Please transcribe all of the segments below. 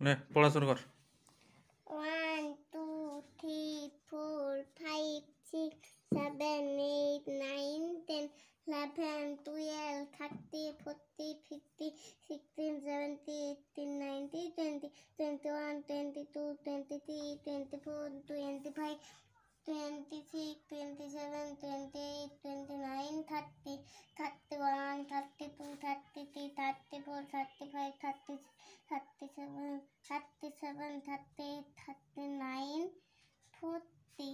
নে পড়া শুরু কর। 1 2 3 4 5 6 7 8 9 10 11 12 13 14 15 16 17 18 19 20 21 22 23 24 25 26 27 28 29 30 31 32 33 34 35 37 38 39 40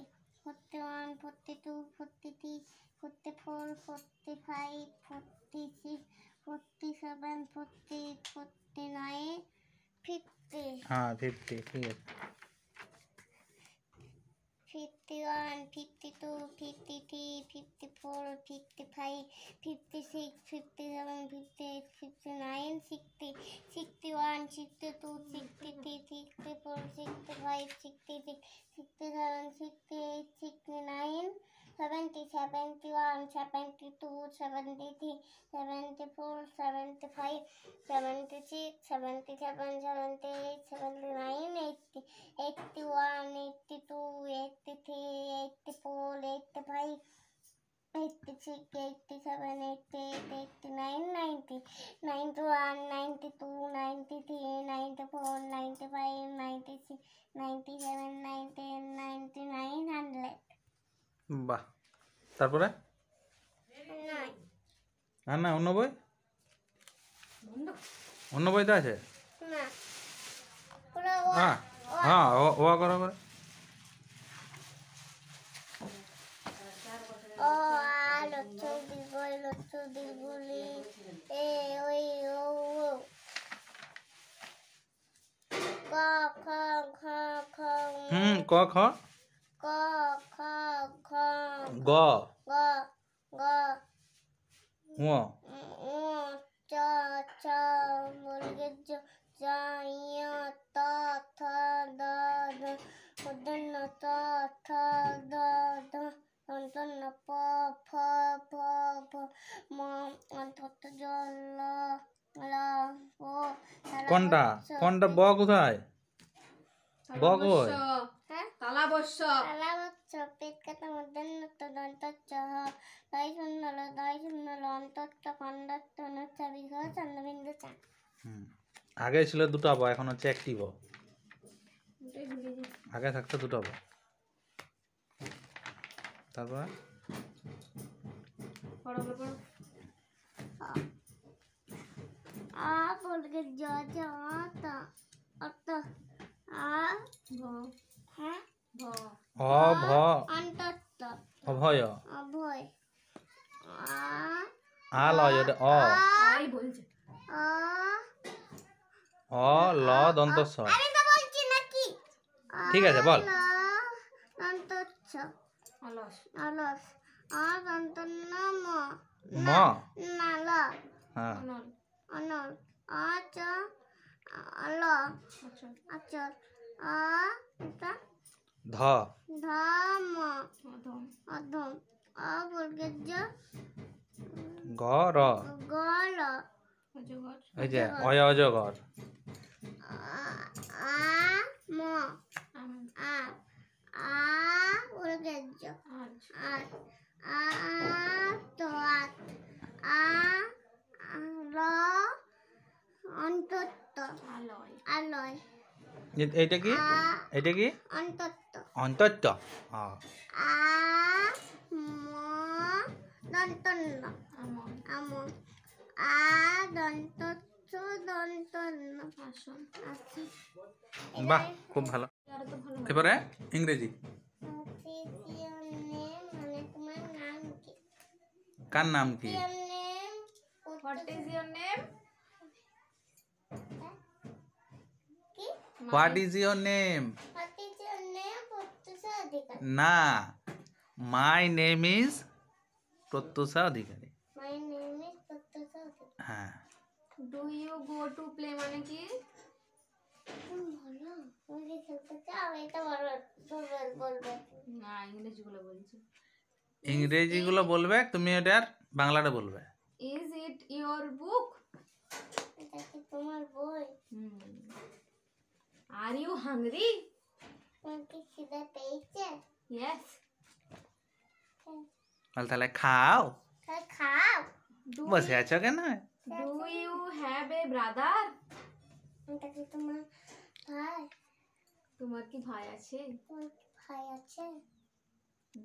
41 42 43 44 45 46 47 48 49 50 হ্যাঁ 50 ঠিক আছে। 51 52 53 54 55 56 57 58 59 60 61 62 63 64 65 66 67 68 69 70 71 72 73 74 75 76 77 78 79 80 81 82 83 84 85 86 87 88 89 90 91 92 93 94 95 96 97 98 99 100 বাহ, তারপরে আর না অন্য বই, অন্য বইতে আছে। না পুরো হ্যাঁ হ্যাঁ ও করো করে। ও লচ্ছু দিগল লচ্ছু দিগুলি এ ওই ও ক খ খ খ ক খ ক খ খ গ গ গ ঙ উ চ ছ মুরগির জ জ ইয় ত থ দ দ উদন্ন ত থ দ দ অন্তন্ন প ফ প প ম অন্তত জ ল ল ও কোনটা কোনটা ব কোথায়? ব কই? তালাবস্য পেট কাটা মধ্যাহ্ন দন্ত চ দয় শূন্য ল দয় শূন্য ল অন্তত খণ্ডত্ব অনুচ্ছা বিগ্রহ চন্দ্রবিন্দু চা। আগে ছিল দুটো ব, এখন হচ্ছে একটি ব। আগে থাকতো দুটো ব। তারপর আ বলকে জ জ অত অত আ ভ হ্যাঁ ভ অ ভ অন্তত অভয় অভয় আ আ লয় অ আই বলছে আ অ ল দন্ত স। আমি তো বলছি নাকি ঠিক আছে বল। দন্ত ছ অলস অলস আ দন্ত ন ম ম না ল হ্যাঁ অনল অনল আ চ আল আচল আ এটা ধ ধম অধম অধম আ বর্গে জ গ র গল এই যে অয় অজগর। আ ম আ আ বর্গে জ আট আ তো আট আ ল অন্তত আলয় আলয় এইটা কি? এটা কি? অন্তত অন্তত হ্যাঁ। আ ম দন্তন্য আমন আমন আ দন্ত চ দন্তন্য আসন আসন। বাহ, খুব ভালো। এবারে ইংরেজি। মানে তোমার নাম কি? কার নাম কি? What is your name? কি? What is your name? What is your name? Pratyusha Adhikari. না, my name is Pratyusha Adhikari. My name is Pratyusha Adhikari. হ্যাঁ। Do you go to play মানে কি? বলো তুমি খেলতে চাও? এটা বলবে না, ইংরেজি গুলো বলছি। ইংরেজিগুলো বলবে, তুমি এটার বাংলাটা বলবে। Is it your book? এটা কি তোমার বই? Are you hungry? তোমার কি খিদে পেয়েছে? ইয়েস। বল তাহলে খাও। তাহলে খাও। বসে আছো কেন? Do you have a brother? এটা কি তোমার ভাই? তোমার কি ভাই আছে? তোমার কি ভাই আছে?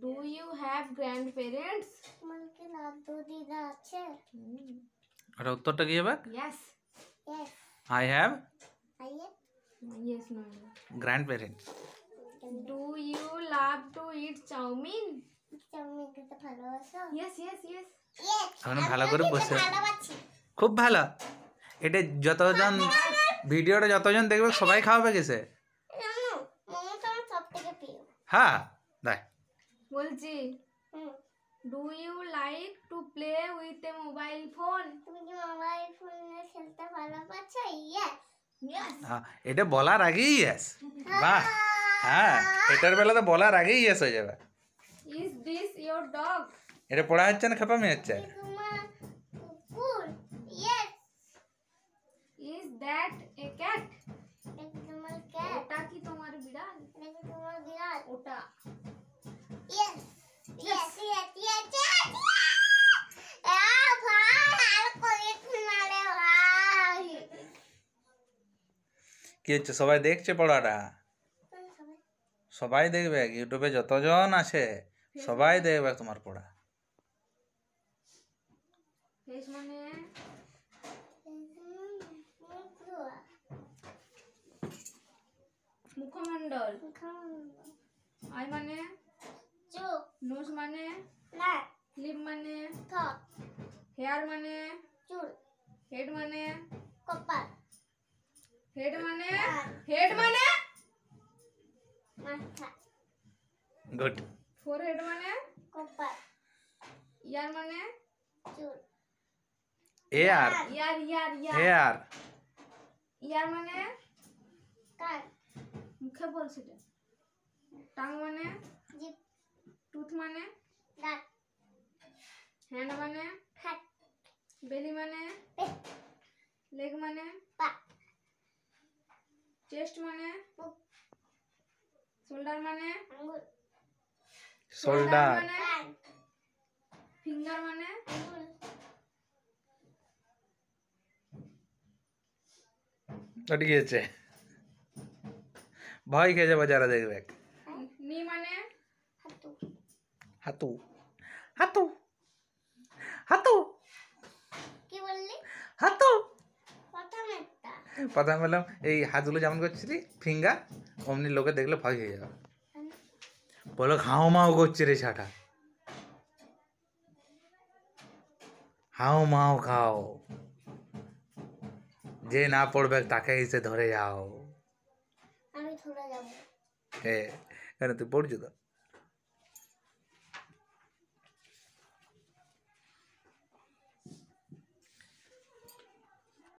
Do you have grandparents? তোমার কি দাদু দিদা আছে? আর উত্তরটা কি হবে? ইয়েস। Yes. আই হ্যাভ আইয়ে yes no. Grandparents. Do you love to eat chowmein? Chowmein খেতে ভালোবাসো? Yes yes yes. Yes. এখন ভালো করে বসে ভালোবাসি। খুব ভালো। এটা যতজন ভিডিওটা যতজন দেখবে সবাই খাওয়াবে কিসে? জানো মোমো তো আমার সব থেকে প্রিয়। হ্যাঁ দেখ বলছি হুম। Do you like to play with a mobile phone? তুমি কি মোবাইল ফোনে খেলতে ভালোবাসো? Yes. ইয়েস। এটা বলার আগেই ইয়েস। বাহ, হ্যাঁ এটার বেলা তো বলার আগেই ইয়েস হয়ে যাবে। Is this your dog? এটা পড়া হচ্ছে না খেপামি হচ্ছে? কি তোমার কুকুর? Yes. Is that a cat? এটা কি তোমার ক্যাট? ওটা কি তোমার বিড়াল? এটা কি তোমার বিড়াল? ওটা। Yes. Yes. Yes. Yes. Yes. ভাই আর কয়েক নালে ভাই। কি হচ্ছে সবাই দেখছে পড়াটা? সবাই সবাই দেখবে, ইউটিউবে যতজন আছে সবাই দেখবে তোমার পড়া। ফেস মানে? মুখমণ্ডল। আই মানে? চোখ নোজ মানে? নাক লিপ মানে? ঠোঁট হেয়ার মানে? চুল হেড মানে? কপাল হেড মানে? হেড মানে? মাথা গুড। ফোর হেড মানে? কপাল ইয়ার মানে? চুল এয়ার ইয়ার ইয়ার ইয়ার। এয়ার ইয়ার মানে? কান মুখে বল সেটা। টাং মানে? জিভ টুথ মানে? দাঁত হ্যান্ড মানে? হাত বেলি মানে? পেট লেগ মানে? পা চেস্ট মানে? বুক শোল্ডার মানে? আঙ্গুল শোল্ডার মানে? কান ফিঙ্গার মানে? আঙ্গুল ওটা কি হচ্ছে? ভয় খেয়ে যাবে যারা দেখবে। নি মানে? হাতু হাতু হাতু হাতু কি বললি? হাতু। প্রথমেরটা প্রথমে বললাম এই হাতগুলো যেমন করছিলি ফিঙ্গার, অমনি লোকে দেখলে ভয় হয়ে যাবে। বলো হাও মাও করছে রে ছাটা, হাও মাও খাও, যে না পড়বে তাকে এসে ধরে যাও। আমি ধরে যাবো। হ্যাঁ কেন তুই পড়ছো তো?